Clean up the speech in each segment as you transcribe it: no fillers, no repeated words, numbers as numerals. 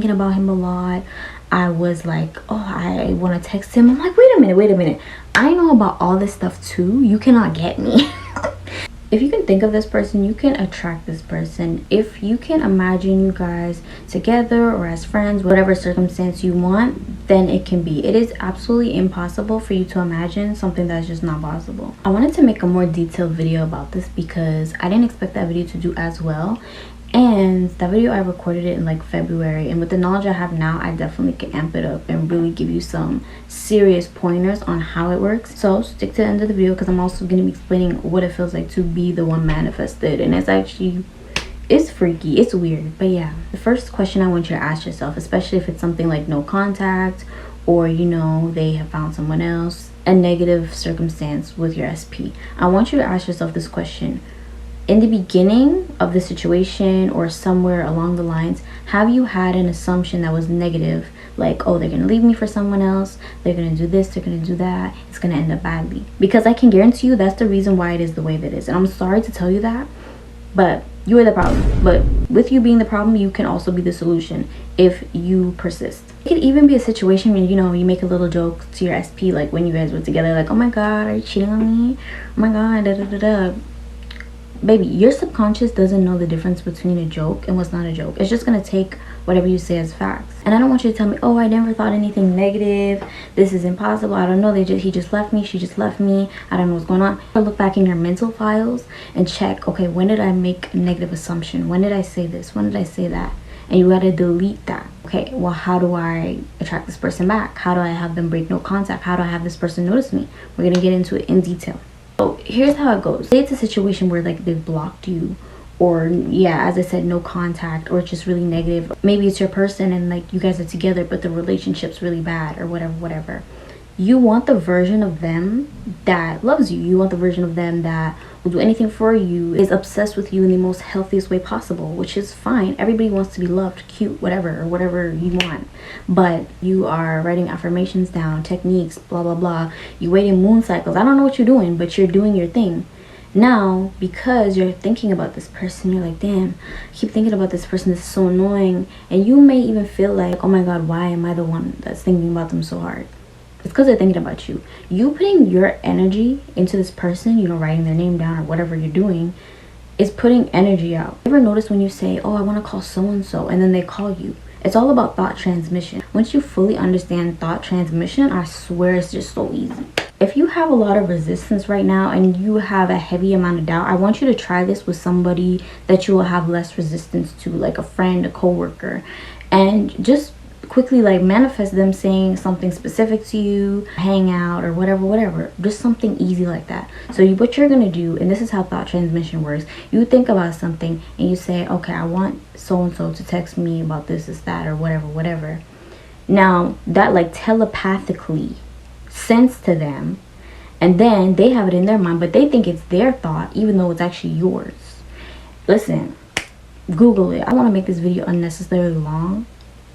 thinking about him a lot. I was like, oh, I want to text him. I'm like, wait a minute. I know about all this stuff too. You cannot get me. If you can think of this person, you can attract this person. If you can imagine you guys together or as friends, whatever circumstance you want, then it can be. It is absolutely impossible for you to imagine something that's just not possible. I wanted to make a more detailed video about this because I didn't expect that video to do as well. And that video, I recorded it in like February, and with the knowledge I have now, I definitely can amp it up and really give you some serious pointers on how it works. So stick to the end of the video because I'm also going to be explaining what it feels like to be the one manifested, and it's freaky, it's weird. But yeah, the first question I want you to ask yourself, especially if it's something like no contact, or you know they have found someone else, a negative circumstance with your SP, I want you to ask yourself this question. In the beginning of the situation or somewhere along the lines, have you had an assumption that was negative? Like, oh, they're going to leave me for someone else. They're going to do this. They're going to do that. It's going to end up badly. Because I can guarantee you that's the reason why it is the way that it is. And I'm sorry to tell you that, but you are the problem. But with you being the problem, you can also be the solution if you persist. It could even be a situation where, you know, you make a little joke to your SP, like when you guys were together, like, oh my God, are you cheating on me? Oh my God, da da da da. Baby, your subconscious doesn't know the difference between a joke and what's not a joke. It's just gonna take whatever you say as facts. And I don't want you to tell me, oh, I never thought anything negative, this is impossible, I don't know, he just left me, she just left me, I don't know what's going on. Look back in your mental files and check, okay, when did I make a negative assumption? When did I say this? When did I say that? And you gotta delete that. Okay, well, how do I attract this person back? How do I have them break no contact? How do I have this person notice me? We're gonna get into it in detail. So here's how it goes. Say it's a situation where like they've blocked you, or yeah, as I said, no contact, or it's just really negative. Maybe it's your person and like you guys are together but the relationship's really bad, or whatever. You want the version of them that loves you. You want the version of them that will do anything for you, is obsessed with you in the most healthiest way possible, which is fine. Everybody wants to be loved, cute, whatever, or whatever you want. But you are writing affirmations down, techniques, blah, blah, blah. You wait in moon cycles. I don't know what you're doing, but you're doing your thing. Now, because you're thinking about this person, you're like, damn, I keep thinking about this person. This is so annoying. And you may even feel like, oh my God, why am I the one that's thinking about them so hard? It's because they're thinking about you. You putting your energy into this person, you know, writing their name down or whatever you're doing, is putting energy out. You ever notice when you say, oh, I want to call so-and-so, and then they call you? It's all about thought transmission. Once you fully understand thought transmission, I swear it's just so easy. If you have a lot of resistance right now and you have a heavy amount of doubt, I want you to try this with somebody that you will have less resistance to, like a friend, a coworker, and just quickly like manifest them saying something specific to you, hang out or whatever, just something easy like that. So what you're gonna do, and this is how thought transmission works, you think about something and you say, okay, I want so-and-so to text me about this, that, or whatever. Now that like telepathically sends to them, and then they have it in their mind, but they think it's their thought even though it's actually yours. Listen, Google it. I want to make this video unnecessarily long,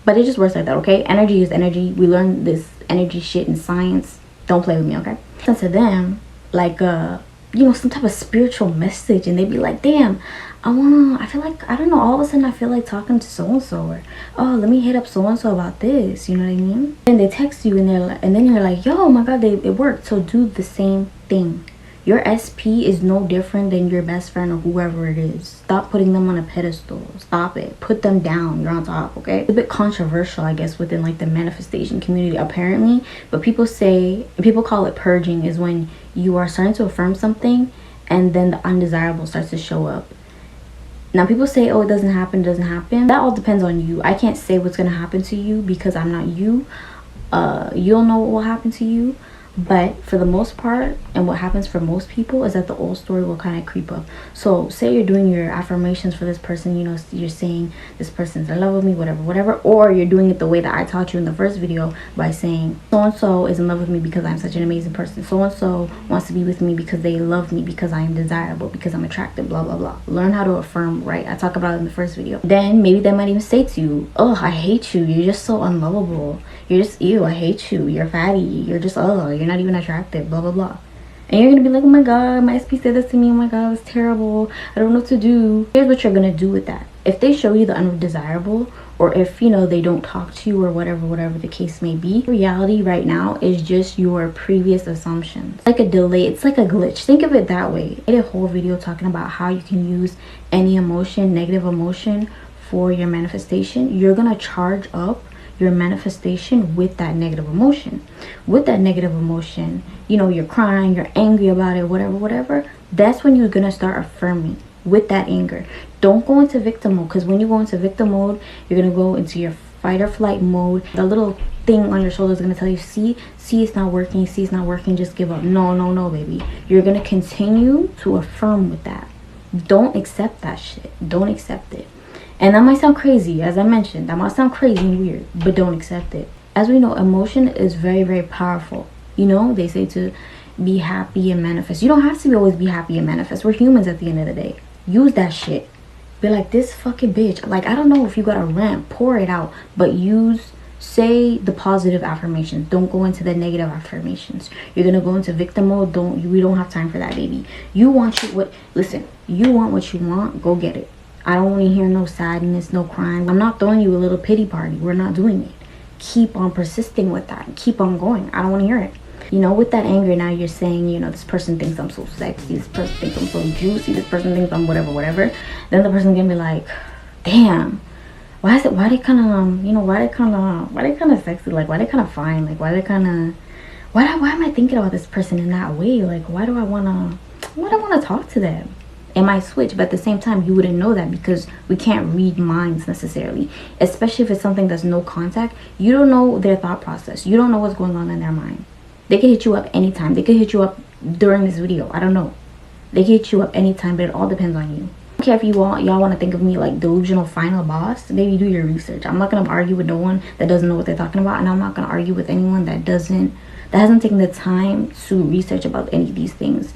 but it just works like that, okay? Energy is energy. We learned this energy shit in science. Don't play with me, okay? Send to them like you know, some type of spiritual message, and they'd be like, damn, I feel like, I don't know, all of a sudden I feel like talking to so-and-so, or oh, let me hit up so-and-so about this, you know what I mean? And they text you and then you're like, yo, oh my God, it worked. So do the same thing. Your SP is no different than your best friend or whoever it is. Stop putting them on a pedestal. Stop it. Put them down. You're on top, okay? It's a bit controversial, I guess, within like the manifestation community, apparently. But people call it purging, is when you are starting to affirm something and then the undesirable starts to show up. Now, people say, oh, it doesn't happen. That all depends on you. I can't say what's going to happen to you because I'm not you. You'll know what will happen to you. But for the most part, and what happens for most people, is that the old story will kind of creep up. So say you're doing your affirmations for this person, you know, you're saying this person's in love with me, whatever, or you're doing it the way that I taught you in the first video by saying so-and-so is in love with me because I'm such an amazing person. So-and-so wants to be with me because they love me, because I am desirable, because I'm attractive, blah, blah, blah. Learn how to affirm, right? I talk about it in the first video. Then maybe they might even say to you, oh, I hate you. You're just so unlovable. You're just, ew, I hate you. You're fatty. You're just, oh, you're not even attractive, blah, blah, blah. And you're gonna be like, oh my God, my SP said this to me. Oh my God, it's terrible. I don't know what to do. Here's what you're gonna do with that. If they show you the undesirable, or if, you know, they don't talk to you or whatever the case may be. Reality right now is just your previous assumptions. Like a delay, it's like a glitch. Think of it that way. I did a whole video talking about how you can use any emotion, negative emotion, for your manifestation. You're gonna charge up your manifestation with that negative emotion. With that negative emotion, you know, you're crying, you're angry about it, whatever, that's when you're gonna start affirming with that anger. Don't go into victim mode, because when you go into victim mode, you're gonna go into your fight or flight mode. The little thing on your shoulder is gonna tell you, see it's not working, see it's not working, just give up. No, baby. You're gonna continue to affirm with that. Don't accept that shit. Don't accept it. And that might sound crazy, as I mentioned, that might sound crazy and weird, but don't accept it. As we know, emotion is very, very powerful. You know, they say to be happy and manifest. You don't have to always be happy and manifest. We're humans at the end of the day. Use that shit. Be like, this fucking bitch. Like, I don't know if you got a rant, pour it out, but say the positive affirmations. Don't go into the negative affirmations. You're gonna go into victim mode. We don't have time for that, baby. You want what you want, go get it. I don't want to hear no sadness, no crying. I'm not throwing you a little pity party. We're not doing it. Keep on persisting with that. Keep on going. I don't want to hear it. You know, with that anger, now you're saying, you know, this person thinks I'm so sexy. This person thinks I'm so juicy. This person thinks I'm whatever. Then the person's going to be like, damn. Why they kind of sexy? Like, why they kind of fine? Like, why am I thinking about this person in that way? Like, why do I want to talk to them? It might switch, but at the same time, you wouldn't know that because we can't read minds necessarily. Especially if it's something that's no contact. You don't know their thought process. You don't know what's going on in their mind. They can hit you up anytime. They could hit you up during this video. I don't know. They can hit you up anytime, but it all depends on you. I don't care if y'all want to think of me like delusional final boss. Maybe do your research. I'm not going to argue with no one that doesn't know what they're talking about. And I'm not going to argue with anyone that hasn't taken the time to research about any of these things.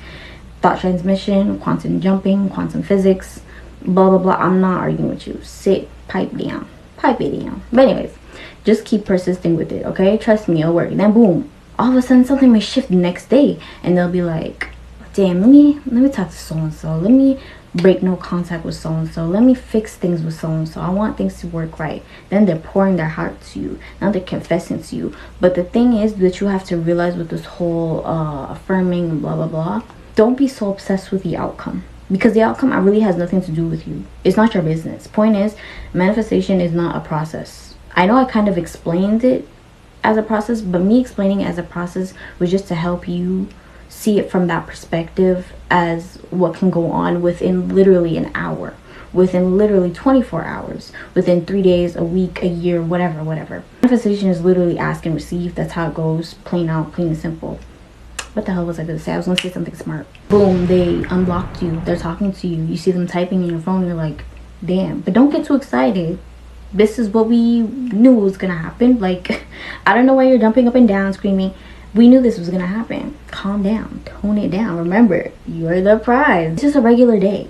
Thought transmission, quantum jumping, quantum physics, blah, blah, blah. I'm not arguing with you. Sit, pipe it down. But anyways, just keep persisting with it, okay? Trust me, it'll work. Then boom, all of a sudden something may shift the next day. And they'll be like, damn, let me talk to so-and-so. Let me break no contact with so-and-so. Let me fix things with so-and-so. I want things to work right. Then they're pouring their heart to you. Now they're confessing to you. But the thing is that you have to realize with this whole affirming and blah, blah, blah, don't be so obsessed with the outcome, because the outcome really has nothing to do with you. It's not your business. Point is, manifestation is not a process. I know I kind of explained it as a process, but me explaining it as a process was just to help you see it from that perspective as what can go on within literally an hour, within literally 24 hours, within 3 days, a week, a year, whatever. Manifestation is literally ask and receive. That's how it goes, plain and simple. What the hell was I gonna say? I was gonna say something smart. Boom, they unlocked you. They're talking to you. You see them typing in your phone. You're like, damn. But don't get too excited. This is what we knew was gonna happen. Like, I don't know why you're jumping up and down, screaming. We knew this was gonna happen. Calm down. Tone it down. Remember, you're the prize. It's just a regular day.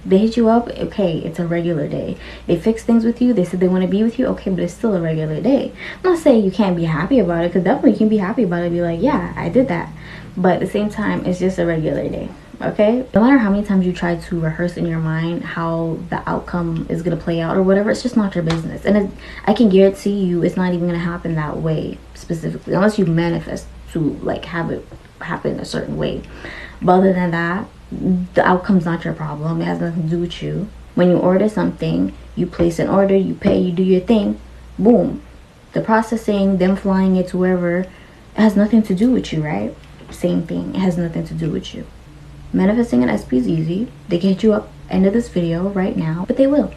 They hit you up, okay, it's a regular day. They fix things with you, they said they want to be with you, okay, but it's still a regular day. I'm not saying you can't be happy about it, because definitely you can be happy about it, be like, yeah, I did that. But at the same time, it's just a regular day, okay? No matter how many times you try to rehearse in your mind how the outcome is going to play out or whatever, it's just not your business. And I can guarantee you it's not even going to happen that way specifically, unless you manifest to like have it happen a certain way. But other than that, the outcome's not your problem. It has nothing to do with you. When you order something, you place an order, you pay, you do your thing, boom. The processing, them flying it to wherever, it has nothing to do with you, right? Same thing, it has nothing to do with you. Manifesting an SP is easy. They can hit you up end of this video right now, but they will.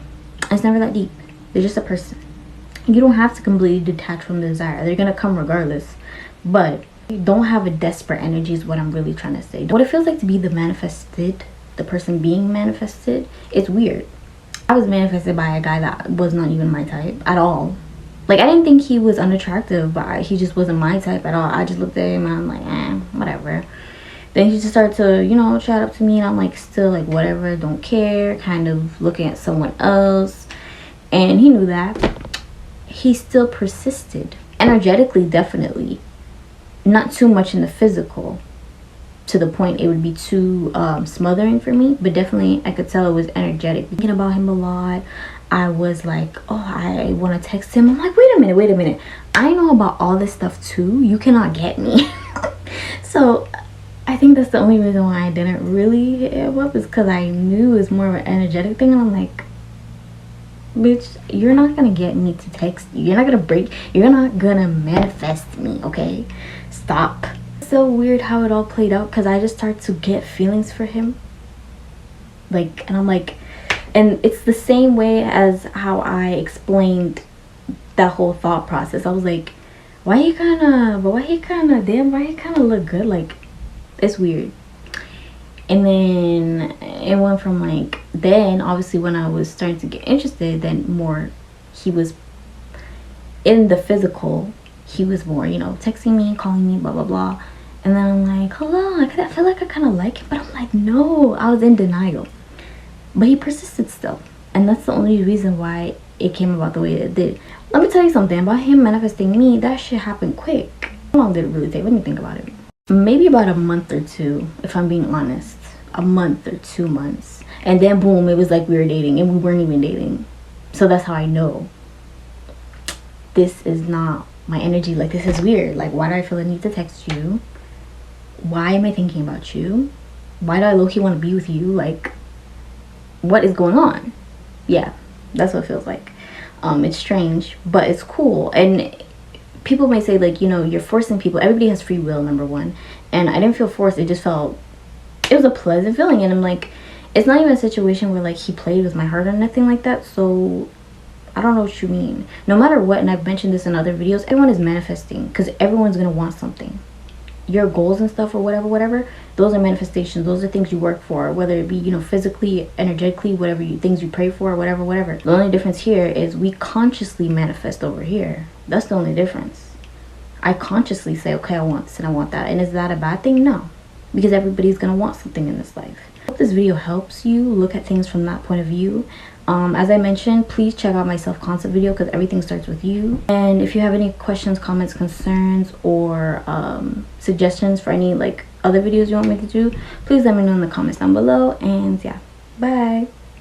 It's never that deep. They're just a person. You don't have to completely detach from the desire. They're gonna come regardless, but you don't have a desperate energy is what I'm really trying to say. What it feels like to be the manifested, the person being manifested, it's weird. I was manifested by a guy that was not even my type at all. Like, I didn't think he was unattractive, but he just wasn't my type at all. I just looked at him and I'm like, whatever. Then he just started to, you know, chat up to me, and I'm like, still like, whatever, don't care, kind of looking at someone else. And he knew that. He still persisted. Energetically, definitely. Not too much in the physical, to the point it would be too smothering for me, but definitely I could tell it was energetic. Thinking about him a lot. I was like, oh, I want to text him. I'm like, wait a minute. I know about all this stuff too. You cannot get me. So I think that's the only reason why I didn't really hit him up, is because I knew it was more of an energetic thing. And I'm like, bitch, you're not gonna get me to text you. You're not gonna manifest me, okay? Stop. It's so weird how it all played out, because I just started to get feelings for him. Like, and I'm like, and it's the same way as how I explained that whole thought process. I was like, why he kind of look good? Like, it's weird. And then it went from like, then obviously when I was starting to get interested, then more he was in the physical, he was more, you know, texting me, calling me, blah blah blah. And then I'm like, hello, I feel like I kind of like him, but I'm like, no, I was in denial. But he persisted still, and that's the only reason why it came about the way it did. Let me tell you something about him manifesting me. That shit happened quick. How long did it really take? Let me think about it. Maybe about a month or two, if I'm being honest. A month or 2 months, and then boom, it was like we were dating, and we weren't even dating. So that's how I know this is not my energy. Like, this is weird. Like, why do I feel the need to text you? Why am I thinking about you? Why do I low-key want to be with you? Like, what is going on? Yeah, that's what it feels like. It's strange, but it's cool. And people may say, like, you know, you're forcing people. Everybody has free will, number one. And I didn't feel forced. It was a pleasant feeling. And I'm like, it's not even a situation where like he played with my heart or nothing like that. So I don't know what you mean. No matter what, and I've mentioned this in other videos, everyone is manifesting, because everyone's gonna want something. Your goals and stuff, or whatever, those are manifestations. Those are things you work for, whether it be, you know, physically, energetically, things you pray for, whatever. The only difference here is we consciously manifest over here. That's the only difference. I consciously say, okay, I want this and I want that. And is that a bad thing? No, because everybody's gonna want something in this life. I hope this video helps you look at things from that point of view. As I mentioned, please check out my self-concept video, because everything starts with you. And if you have any questions, comments, concerns, or suggestions for any like other videos you want me to do, please let me know in the comments down below. And yeah, bye.